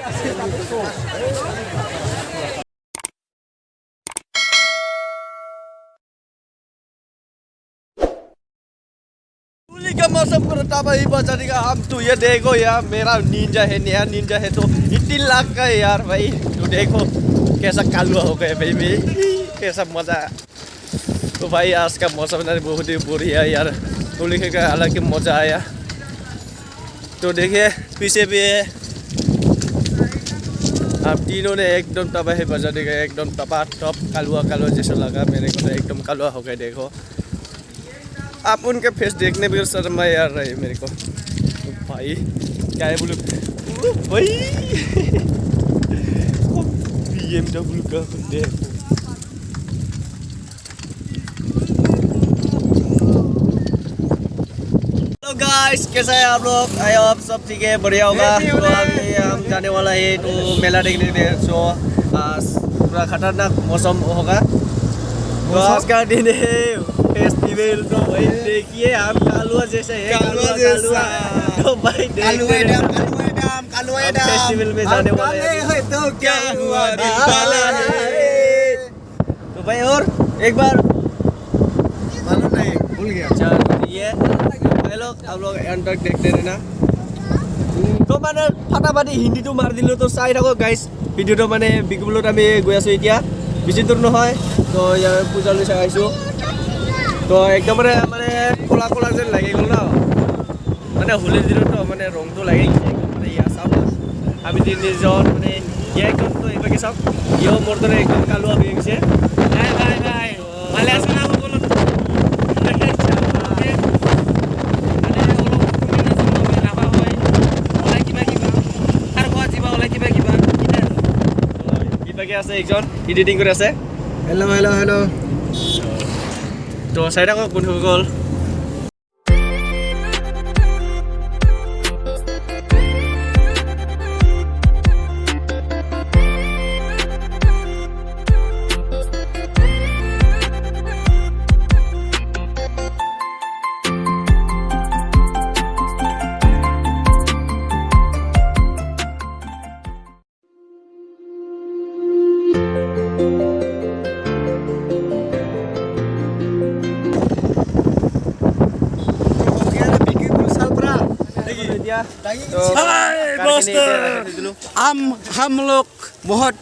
होली का मौसम पर तबाही बचाने का हम तो ये देखो यार मेरा निंजा है नया निंजा है तो 3 लाख का है यार भाई तो देखो कैसा कालुआ हो गया भाई भाई कैसा मजा तो भाई आज का मौसम बहुत ही बढ़िया यार होली का अलग ही मजा आया तो देखिए पीछे भी है आप तीनों ने एकदम तबाही बजा देगा एकदम टपा टप कालुआ कालुआ जैसा लगा मेरे को तो एकदम कालुआ हो गया देखो आप उनके फेस देखने भी शर्म यार रहे मेरे को तो भाई क्या है बोलो भाई BMW का देखो तो गाइस कैसा है आप लोग आई होप सब ठीक है बढ़िया होगा तो अभी हम जाने वाला है तो मेला देखने के लिए सो पूरा खतरनाक मौसम होगा तो आज का दिन है फेस्टिवल तो भाई देखिए हम कालुआ जैसे है कालुआ तो भाई कालुआ फेस्टिवल में जाने वाले हैं तो क्या हुआ दिल वाला है तो भाई और एक बार मालूम नहीं भूल गया चल ये हेलो आप लोग एंड तक देखते रहना तो मैंने फटाफट हिंदी तो मार दिलो तो চাই থাকো গাইস ভিডিওটো মানে বিকুলত আমি গৈ আছো এতিয়া বেছি দূৰ নহয় তো ইয়াৰ পূজালৈ চাই আইছো তো একদমৰে মানে কোলা কোলা যেন লাগি গ'ল ন মানে হোলিৰ দিনত মানে ৰংটো লাগি গৈছে মানে ইয়া চাওক আমি তিনিজন মানে ইয়া একদম তো এইবাকে চাওক ইও মোৰ দৰে একদম কালুৱা হৈ গৈছে ভাই ভাই ভাই ভালে আছো না সকলো আছে একজন এডিটিং কৰি আছে হেল্ল হেল্ল হেল্ল তো চাই থাকক কোন হৈ গ'ল हम लोग बहुत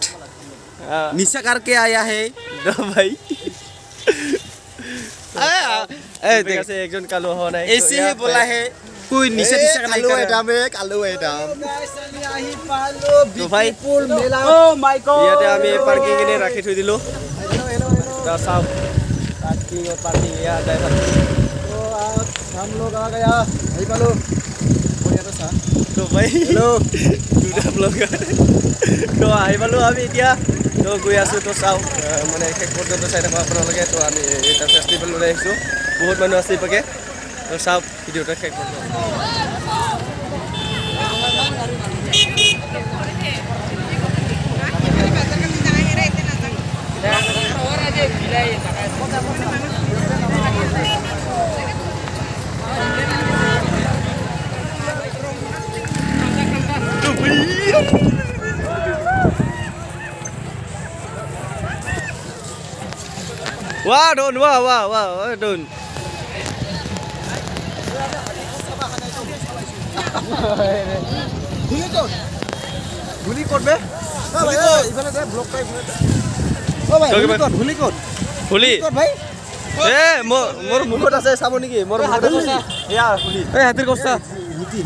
निशा करके आया है तो भाई ऐसे एकजन कालो हो नहीं ऐसे ही बोला है कोई निशा निशा नहीं कर कालो है दाम तो भाई ओ माय गॉड ইয়াতে আমি পার্কিং এনে রাখি থৈ দিলো তা সাব पार्किंग या जाय तो हम लोग आ गया भाई पालो तो भाई हेलो দুটা ব্লগার তো আহি পালো আমি এতিয়া তো গৈ আছো তো চাও মানে শেষ পৰ্যন্ত চাই থাকক আপোনালোকে তো আমি এটা ফেষ্টিভেল লৈ আহিছো বহুত মানুহ আছে ইপাকে তো চাও ভিডিওটা শেষ পৰ্যন্ত Wah, Don, wah, Don. Huli code be? Ifale de block kai ifale. Oh bhai, huli code. Huli code bhai. Mor mukhot ase sabo niki? Mor mukhot ase. Ya, huli. Hatir kosta. Hiti.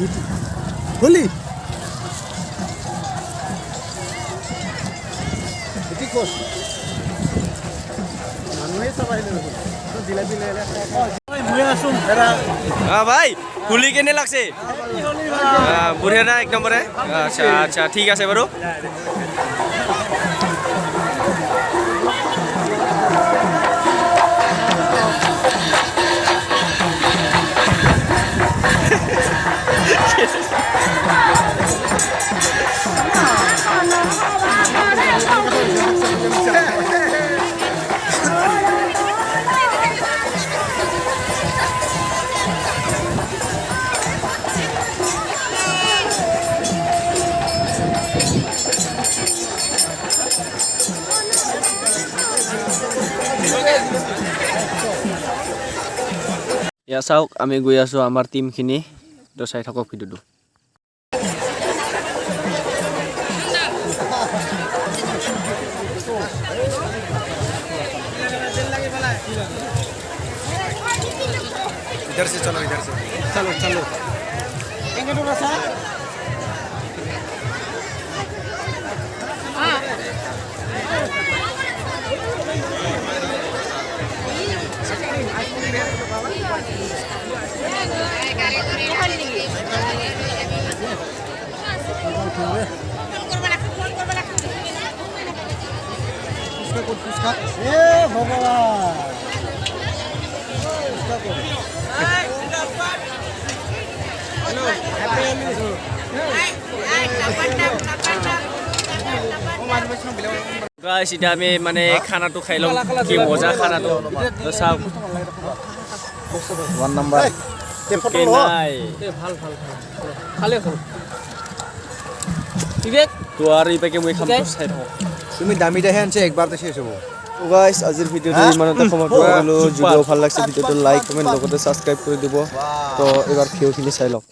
Huli. Hiti kost. ভাই হোলি কেনে লাগছে বঢ়িয়া না এক নম্বৰে আচ্ছা আচ্ছা ঠিক আছে বাৰু ইয়া চাওক আমি গৈ আছো আমাৰ টিমখিনি তো চাই থাকক ভিডিঅ'টো इधर से चलो Chalo, chalo. গাইস এটা আমি মানে খানাটো খাই লম কি মজা খানাটো তো চাওক 1 नंबर কে নাই ভাল ভাল খালে খাল বিবেক তো আর ইপাকে মই খাম তো চাই থাকক তুমি দামি দাহে আনছে একবাৰতে শেষ হ'ব তো গাইস আজিৰ ভিডিঅ'টো ইমানতে সমাপ্ত কৰিলো যদি ভাল লাগিছে ভিডিঅ'টো লাইক কমেন্ট লগতে সাবস্ক্ৰাইব কৰি দিব তো এবাৰ ভিডিঅ'খিনি চাই লওক